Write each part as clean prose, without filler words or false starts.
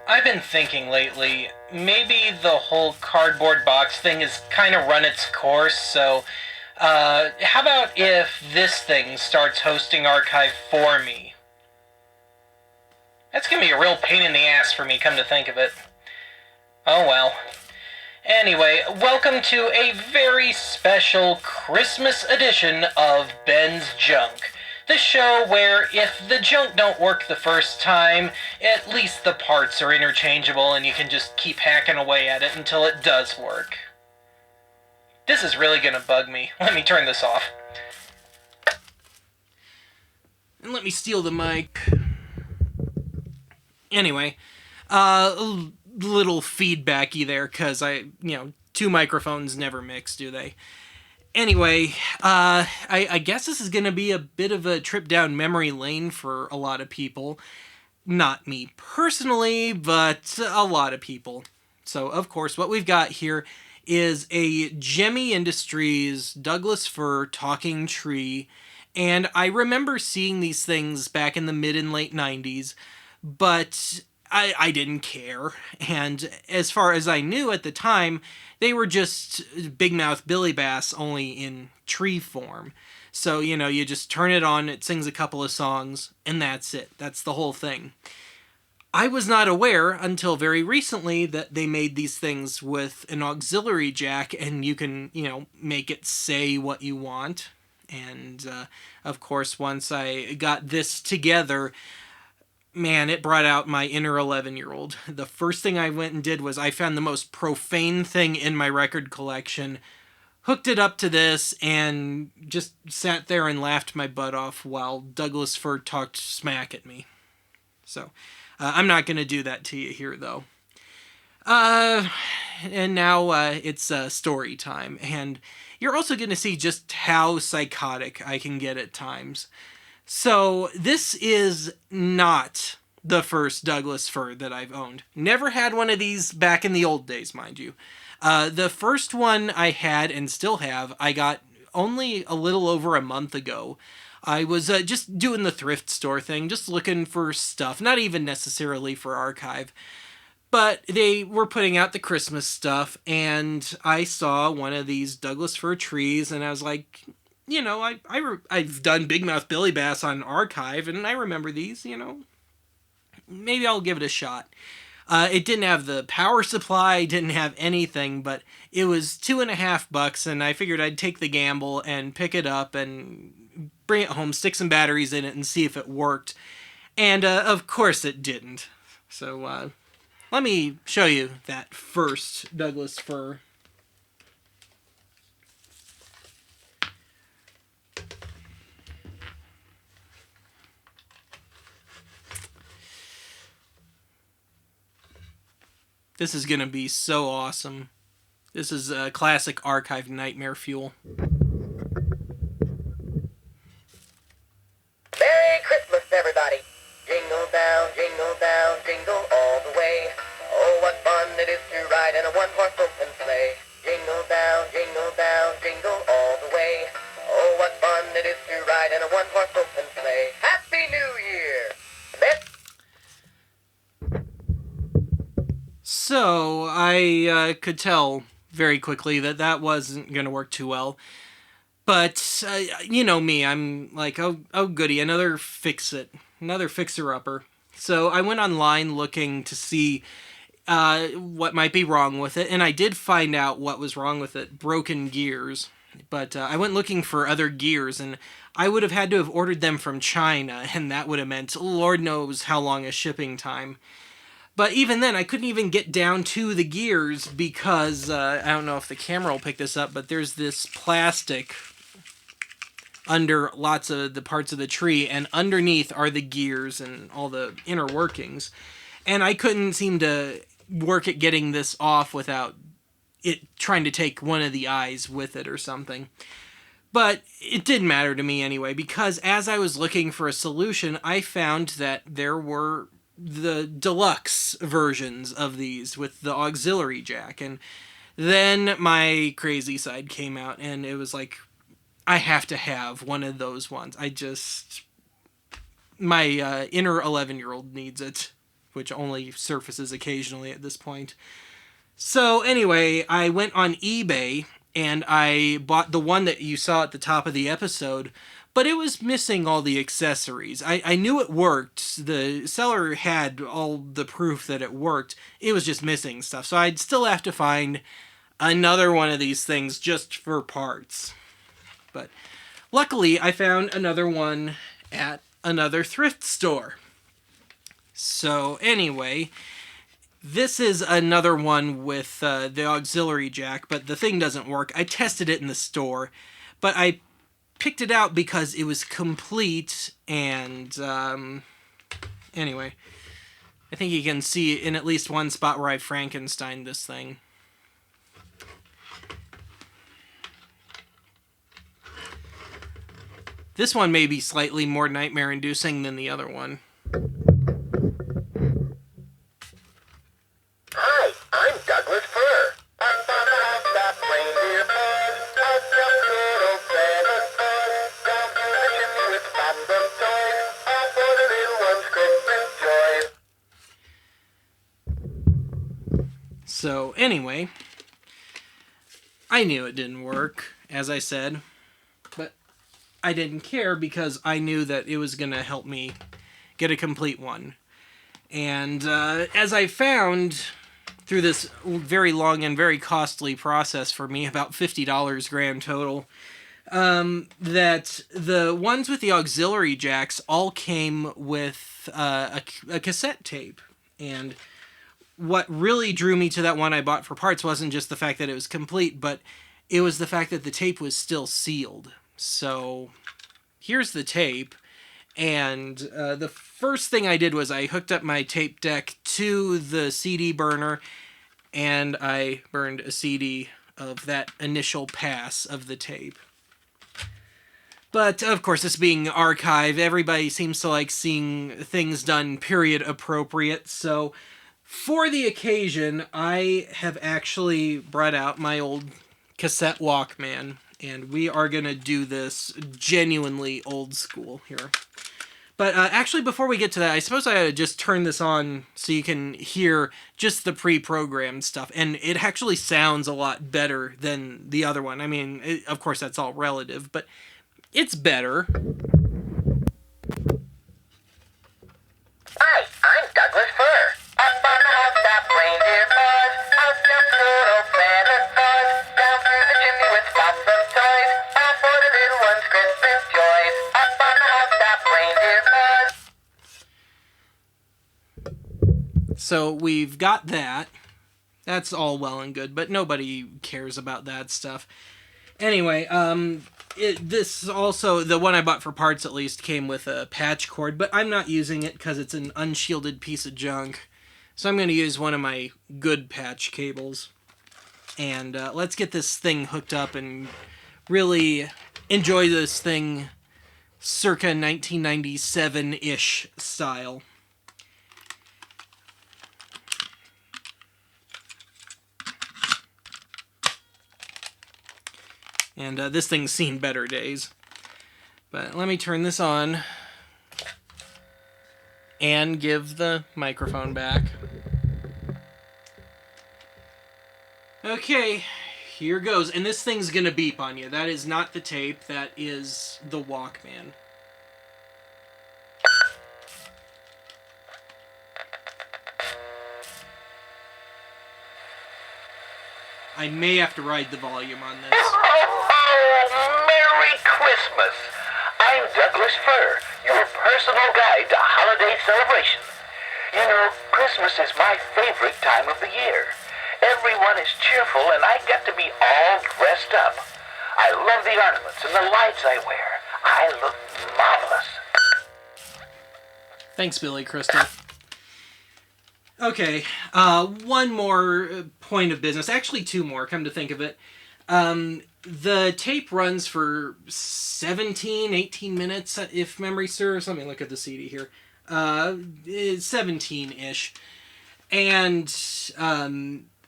I've been thinking lately, maybe the whole cardboard box thing has kind of run its course, so, how about if this thing starts hosting Archive for me? That's gonna be a real pain in the ass for me, come to think of it. Oh well. Anyway, welcome to a very special Christmas edition of Ben's Junk. The show where if the junk don't work the first time, at least the parts are interchangeable and you can just keep hacking away at it until it does work. This is really gonna bug me. Let me turn this off. And let me steal the mic. Anyway, little feedbacky there, because two microphones never mix, do they? Anyway, I guess this is going to be a bit of a trip down memory lane for a lot of people. Not me personally, but a lot of people. So, of course, what we've got here is a Gemmy Industries Douglas fir talking tree. And I remember seeing these things back in the mid and late 90s, but I didn't care. And as far as I knew at the time, they were just Big Mouth Billy Bass, only in tree form. So, you just turn it on, it sings a couple of songs, and that's it. That's the whole thing. I was not aware until very recently that they made these things with an auxiliary jack, and you can, make it say what you want. And, of course, once I got this together, man, it brought out my inner 11-year-old. The first thing I went and did was I found the most profane thing in my record collection, hooked it up to this, and just sat there and laughed my butt off while Douglas fir talked smack at me. So, I'm not going to do that to you here, though. And now it's story time, and you're also going to see just how psychotic I can get at times. So, this is not the first Douglas fir that I've owned. Never had one of these back in the old days, mind you. The first one I had, and still have, I got only a little over a month ago. I was just doing the thrift store thing, just looking for stuff, not even necessarily for archive. But they were putting out the Christmas stuff, and I saw one of these Douglas fir trees, and I was like, I've done Big Mouth Billy Bass on archive, and I remember these, Maybe I'll give it a shot. It didn't have the power supply, didn't have anything, but it was $2.50, and I figured I'd take the gamble and pick it up and bring it home, stick some batteries in it, and see if it worked. And, of course it didn't. So, let me show you that first Douglas fir. This is going to be so awesome. This is a classic archive nightmare fuel. Merry Christmas, everybody. Jingle down, jingle all the way. Oh, what fun it is to ride in a one-horse open sleigh. Jingle down, jingle all the way. Oh, what fun it is to ride in a one-horse open sleigh. Happy New Year! So, I could tell very quickly that that wasn't going to work too well. But, you know me, I'm like, oh goody, another fixer-upper. So I went online looking to see what might be wrong with it, and I did find out what was wrong with it, broken gears. But I went looking for other gears, and I would have had to have ordered them from China, and that would have meant Lord knows how long a shipping time. But even then, I couldn't even get down to the gears because, I don't know if the camera will pick this up, but there's this plastic under lots of the parts of the tree, and underneath are the gears and all the inner workings. And I couldn't seem to work at getting this off without it trying to take one of the eyes with it or something. But it didn't matter to me anyway, because as I was looking for a solution, I found that there were the deluxe versions of these with the auxiliary jack. And then my crazy side came out, and it was like, I have to have one of those ones. My inner 11-year-old needs it which only surfaces occasionally at this point. So anyway, I went on eBay and I bought the one that you saw at the top of the episode, but it was missing all the accessories. I knew it worked. The seller had all the proof that it worked. It was just missing stuff. So I'd still have to find another one of these things just for parts. But luckily, I found another one at another thrift store. So anyway, this is another one with the auxiliary jack, but the thing doesn't work. I tested it in the store, but I picked it out because it was complete, and anyway, I think you can see in at least one spot where I Frankensteined this thing. This one may be slightly more nightmare-inducing than the other one. Hi, I'm Douglas Fir. I'm gonna have that reindeer buzz. I'll jump good old Santa Claus. Down through the chimney with lots of toys. All for the little ones' Christmas joys. So, anyway, I knew it didn't work, as I said, but I didn't care because I knew that it was going to help me get a complete one. And as I found through this very long and very costly process for me, about $50 grand total, that the ones with the auxiliary jacks all came with a cassette tape. And what really drew me to that one I bought for parts wasn't just the fact that it was complete, but it was the fact that the tape was still sealed. So here's the tape, and the first thing I did was I hooked up my tape deck to the CD burner, and I burned a CD of that initial pass of the tape. But, of course, this being archive, everybody seems to like seeing things done period appropriate, so for the occasion, I have actually brought out my old cassette Walkman, and we are going to do this genuinely old school here. But actually, before we get to that, I suppose I ought to just turn this on so you can hear just the pre-programmed stuff. And it actually sounds a lot better than the other one. I mean, of course, that's all relative, but it's better. Hi, I'm Douglas Fir. I'm gonna have that reindeer buzz. I'll jump good old Santa Claus. Down through the chimney with lots of toys. All for the little ones' Christmas joys. I'm gonna have that reindeer buzz. So we've got that. That's all well and good, but nobody cares about that stuff. Anyway, this also, the one I bought for parts at least, came with a patch cord, but I'm not using it because it's an unshielded piece of junk. So I'm going to use one of my good patch cables. And let's get this thing hooked up and really enjoy this thing circa 1997-ish style. And this thing's seen better days. But let me turn this on and give the microphone back. Okay, here goes. And this thing's gonna beep on you. That is not the tape, that is the Walkman. I may have to ride the volume on this. Oh, Merry Christmas! I'm Douglas Fir, your personal guide to holiday celebrations. You know, Christmas is my favorite time of the year. Everyone is cheerful and I get to be all dressed up. I love the ornaments and the lights I wear. I look marvelous. Thanks, Billy Crystal. Okay, one more point of business. Actually, two more, come to think of it. The tape runs for 17, 18 minutes, if memory serves. Let me look at the CD here. 17-ish. And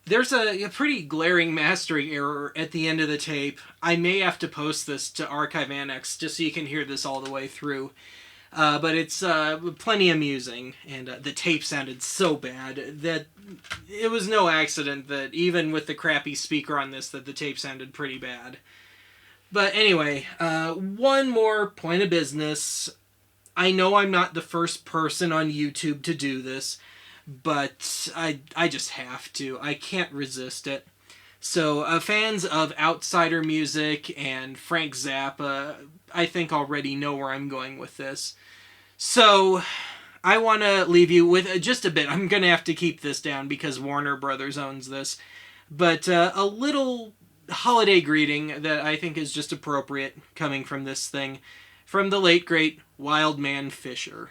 there's a pretty glaring mastering error at the end of the tape. I may have to post this to Archive Annex just so you can hear this all the way through. But it's plenty amusing, and the tape sounded so bad that it was no accident that even with the crappy speaker on this, that the tape sounded pretty bad. But anyway, one more point of business. I know I'm not the first person on YouTube to do this, but I just have to. I can't resist it. So, fans of Outsider Music and Frank Zappa, I think already know where I'm going with this. So, I want to leave you with just a bit. I'm going to have to keep this down because Warner Brothers owns this. But a little holiday greeting that I think is just appropriate coming from this thing. From the late, great Wildman Fisher.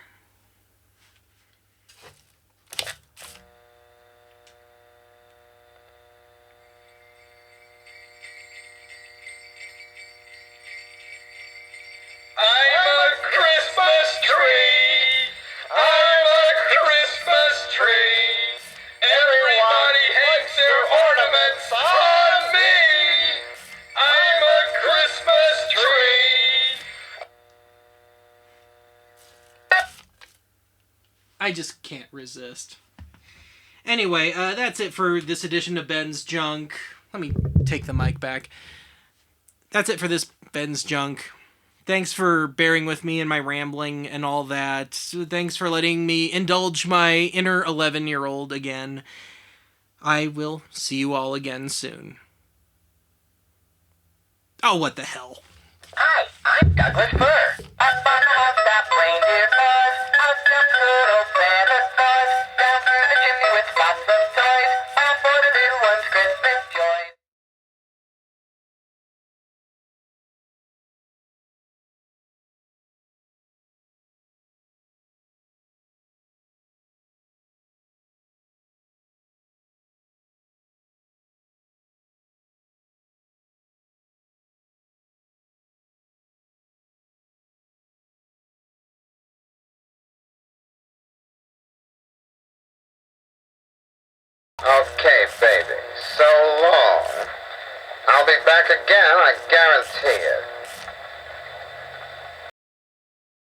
I'm a Christmas tree. I'm a Christmas tree. Everybody hangs their ornaments on me. I'm a Christmas tree. I just can't resist. Anyway, that's it for this edition of Ben's Junk. Let me take the mic back. That's it for this Ben's Junk. Thanks for bearing with me and my rambling and all that. Thanks for letting me indulge my inner 11-year-old again. I will see you all again soon. Oh, what the hell. Hi, I'm Douglas Fir. Up on the housetop reindeer buzz. Out the good old Santa's buzz. Down through the chimney with lots of toys. All for the little ones' Christmas joys. Okay, baby. So long. I'll be back again, I guarantee it.